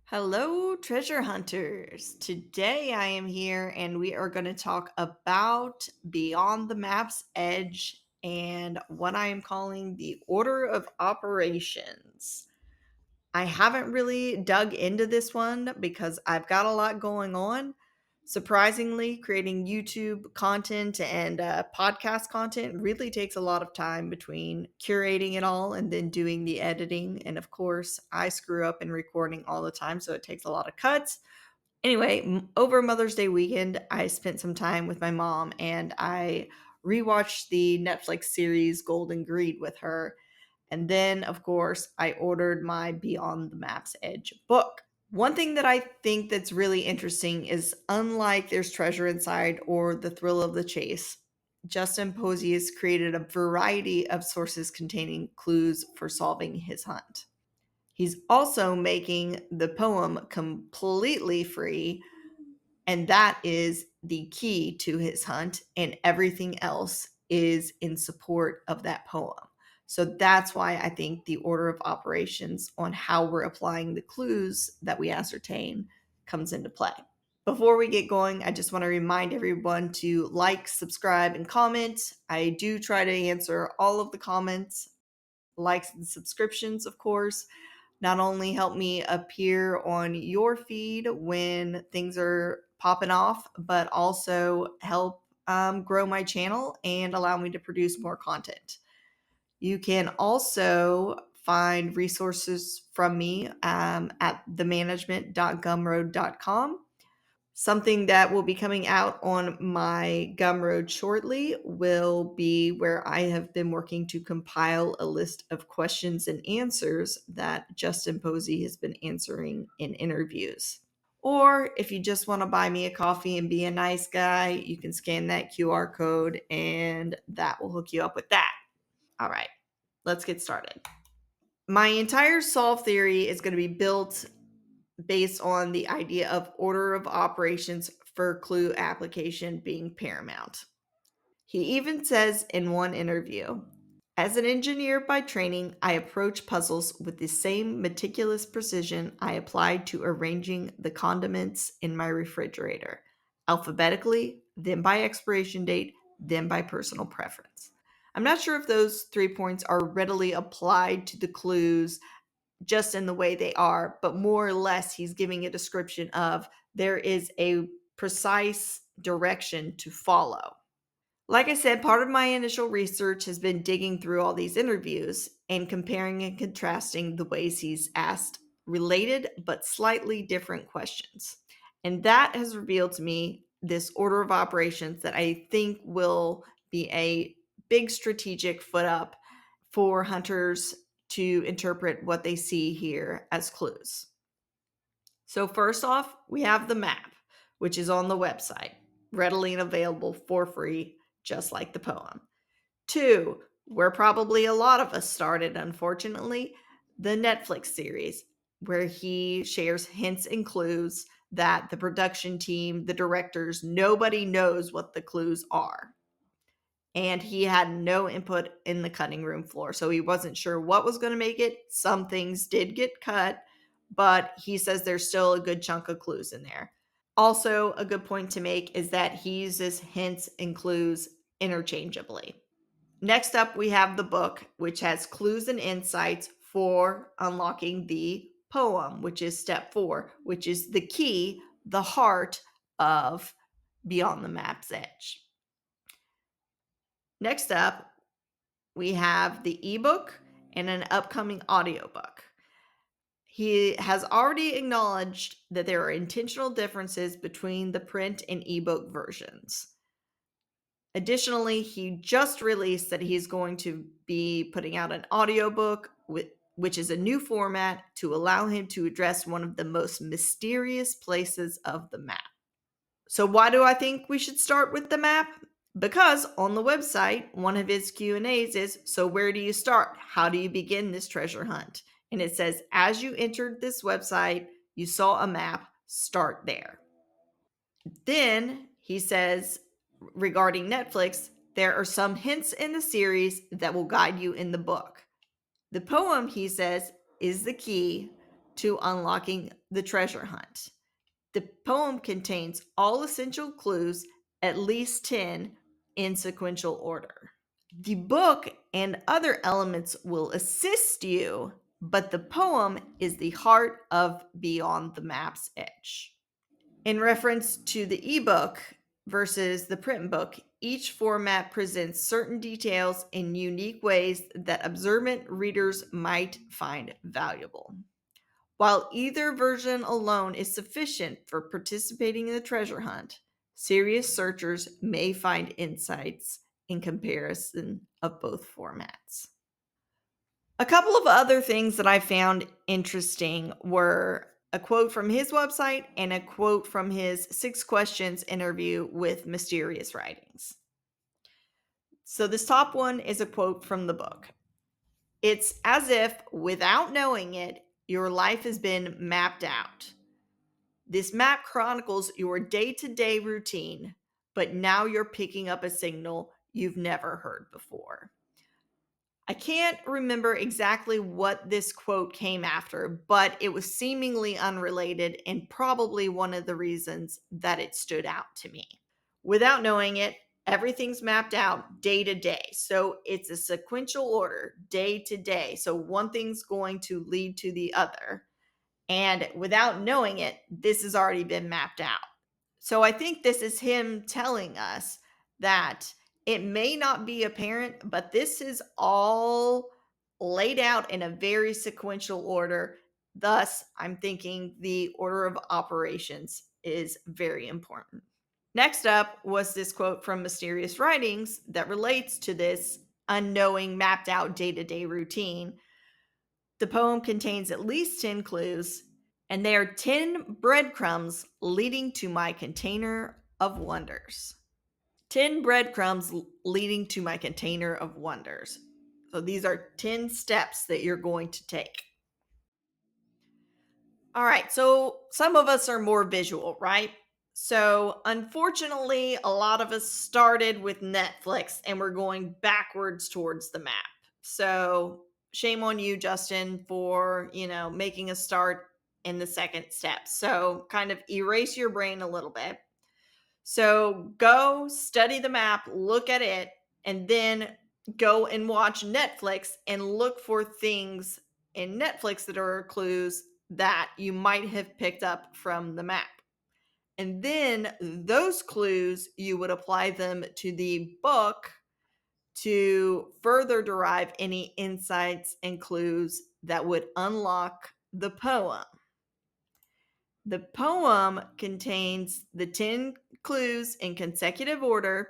Hello, treasure hunters. Today I am here and we are going to talk about Beyond the Map's Edge and what I am calling the order of operations. I haven't really dug into this one because I've got a lot going on. Surprisingly, creating YouTube content and podcast content really takes a lot of time between curating it all and then doing the editing. And of course, I screw up in recording all the time, so it takes a lot of cuts. Anyway, over Mother's Day weekend, I spent some time with my mom and I rewatched the Netflix series Golden Greed with her. And then, of course, I ordered my Beyond the Map's Edge book. One thing that I think that's really interesting is unlike There's Treasure Inside or The Thrill of the Chase, Justin Posey has created a variety of sources containing clues for solving his hunt. He's also making the poem completely free, and that is the key to his hunt, and everything else is in support of that poem. So that's why I think the order of operations on how we're applying the clues that we ascertain comes into play. Before we get going, I just want to remind everyone to like, subscribe, and comment. I do try to answer all of the comments, likes, and subscriptions, of course. Not only help me appear on your feed when things are popping off, but also help grow my channel and allow me to produce more content. You can also find resources from me at themanagementAT.gumroad.com. Something that will be coming out on my Gumroad shortly will be where I have been working to compile a list of questions and answers that Justin Posey has been answering in interviews. Or if you just want to buy me a coffee and be a nice guy, you can scan that QR code and that will hook you up with that. All right, let's get started. My entire solve theory is going to be built based on the idea of order of operations for clue application being paramount. He even says in one interview, as an engineer by training, I approach puzzles with the same meticulous precision I applied to arranging the condiments in my refrigerator, alphabetically, then by expiration date, then by personal preference. I'm not sure if those 3 points are readily applied to the clues just in the way they are, but more or less he's giving a description of there is a precise direction to follow. Like I said, part of my initial research has been digging through all these interviews and comparing and contrasting the ways he's asked related but slightly different questions. And that has revealed to me this order of operations that I think will be a big strategic foot up for hunters to interpret what they see here as clues. So, first off, we have the map, which is on the website, readily and available for free, just like the poem. Two, where probably a lot of us started, unfortunately, the Netflix series, where he shares hints and clues that the production team, the directors, nobody knows what the clues are. And he had no input in the cutting room floor. So he wasn't sure what was going to make it. Some things did get cut, but he says there's still a good chunk of clues in there. Also, a good point to make is that he uses hints and clues interchangeably. Next up, we have the book, which has clues and insights for unlocking the poem, which is step 4, which is the key, the heart of Beyond the Map's Edge. Next up, we have the ebook and an upcoming audiobook. He has already acknowledged that there are intentional differences between the print and ebook versions. Additionally, he just released that he's going to be putting out an audiobook which is a new format to allow him to address one of the most mysterious places of the map. So why do I think we should start with the map? Because on the website, one of his Q&As is, so where do you start? How do you begin this treasure hunt? And it says, as you entered this website, you saw a map, start there. Then he says, regarding Netflix, there are some hints in the series that will guide you in the book. The poem, he says, is the key. to unlocking the treasure hunt. The poem contains all essential clues, at least 10, in sequential order. The book and other elements will assist you, but the poem is the heart of Beyond the Map's Edge. In reference to the ebook versus the print book, each format presents certain details in unique ways that observant readers might find valuable. While either version alone is sufficient for participating in the treasure hunt, serious searchers may find insights in comparison of both formats. A couple of other things that I found interesting were a quote from his website and a quote from his 6 questions interview with Mysterious Writings. So, this top one is a quote from the book. It's as if, without knowing it, your life has been mapped out. This map chronicles your day to day routine, but now you're picking up a signal you've never heard before. I can't remember exactly what this quote came after, but it was seemingly unrelated and probably one of the reasons that it stood out to me. Without knowing it, everything's mapped out day to day. So it's a sequential order, day to day. So one thing's going to lead to the other. And without knowing it, this has already been mapped out. So I think this is him telling us that it may not be apparent, but this is all laid out in a very sequential order. Thus, I'm thinking the order of operations is very important. Next up was this quote from Mysterious Writings that relates to this unknowing, mapped out day to day routine. The poem contains at least 10 clues, and they are 10 breadcrumbs leading to my container of wonders. 10 breadcrumbs leading to my container of wonders. So these are 10 steps that you're going to take. All right, so some of us are more visual, right? So unfortunately, a lot of us started with Netflix and we're going backwards towards the map. So shame on you, Justin, for, making a start in the second step. So kind of erase your brain a little bit. So go study the map, look at it, and then go and watch Netflix and look for things in Netflix that are clues that you might have picked up from the map. And then those clues, you would apply them to the book to further derive any insights and clues that would unlock the poem. The poem contains the 10 clues in consecutive order,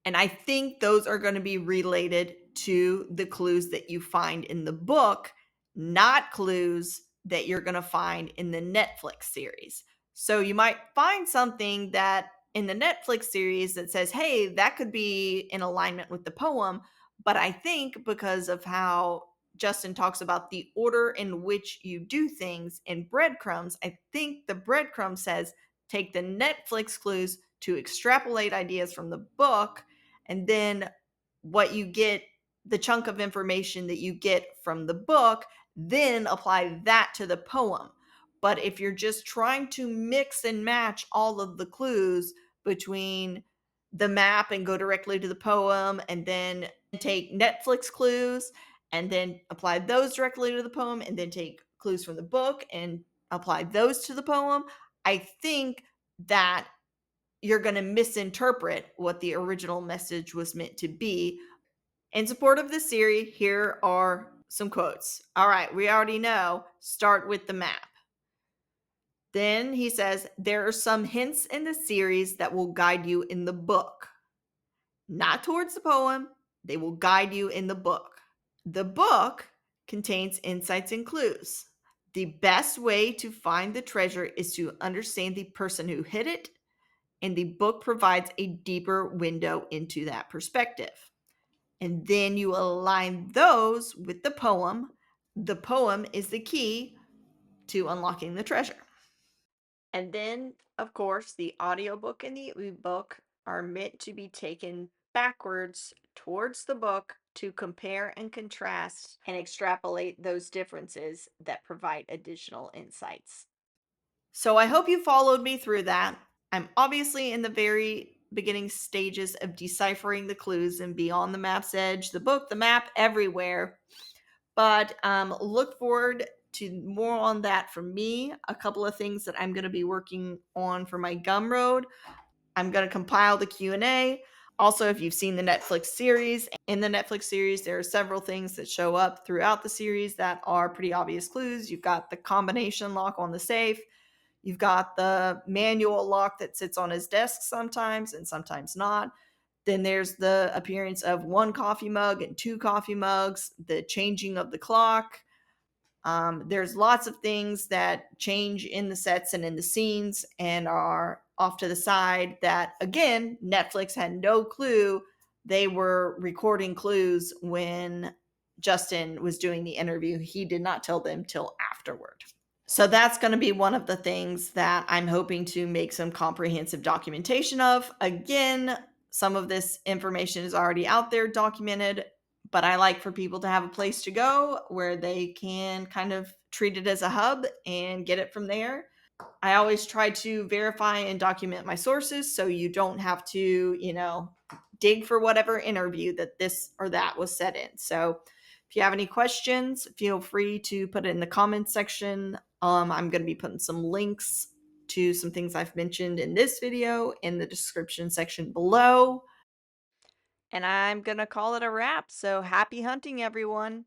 and I think those are going to be related to the clues that you find in the book, not clues that you're going to find in the Netflix series. So you might find something that in the Netflix series that says, hey, that could be in alignment with the poem. But I think because of how Justin talks about the order in which you do things in breadcrumbs, I think the breadcrumb says take the Netflix clues to extrapolate ideas from the book, and then what you get, the chunk of information that you get from the book, then apply that to the poem. But if you're just trying to mix and match all of the clues between the map and go directly to the poem, and then take Netflix clues and then apply those directly to the poem, and then take clues from the book and apply those to the poem, I think that you're going to misinterpret what the original message was meant to be. In support of this series, here are some quotes. All right, we already know, start with the map. Then he says, there are some hints in the series that will guide you in the book. Not towards the poem, they will guide you in the book. The book contains insights and clues. The best way to find the treasure is to understand the person who hid it, and the book provides a deeper window into that perspective. And then you align those with the poem. The poem is the key to unlocking the treasure. And then, of course, the audiobook and the ebook are meant to be taken backwards towards the book to compare and contrast and extrapolate those differences that provide additional insights. So I hope you followed me through that. I'm obviously in the very beginning stages of deciphering the clues and Beyond the Map's Edge, the book, the map, everywhere. But look forward to more on that from me. A couple of things that I'm going to be working on for my Gumroad. I'm going to compile the Q&A. Also, if you've seen the Netflix series, in the Netflix series, there are several things that show up throughout the series that are pretty obvious clues. You've got the combination lock on the safe. You've got the manual lock that sits on his desk sometimes and sometimes not. Then there's the appearance of one coffee mug and two coffee mugs, the changing of the clock. There's lots of things that change in the sets and in the scenes and are off to the side that, again, Netflix had no clue they were recording clues when Justin was doing the interview. He did not tell them till afterward. So that's going to be one of the things that I'm hoping to make some comprehensive documentation of. Again, some of this information is already out there documented, but I like for people to have a place to go where they can kind of treat it as a hub and get it from there. I always try to verify and document my sources so you don't have to, dig for whatever interview that this or that was said in. So if you have any questions, feel free to put it in the comments section. I'm going to be putting some links to some things I've mentioned in this video in the description section below. And I'm going to call it a wrap. So happy hunting, everyone.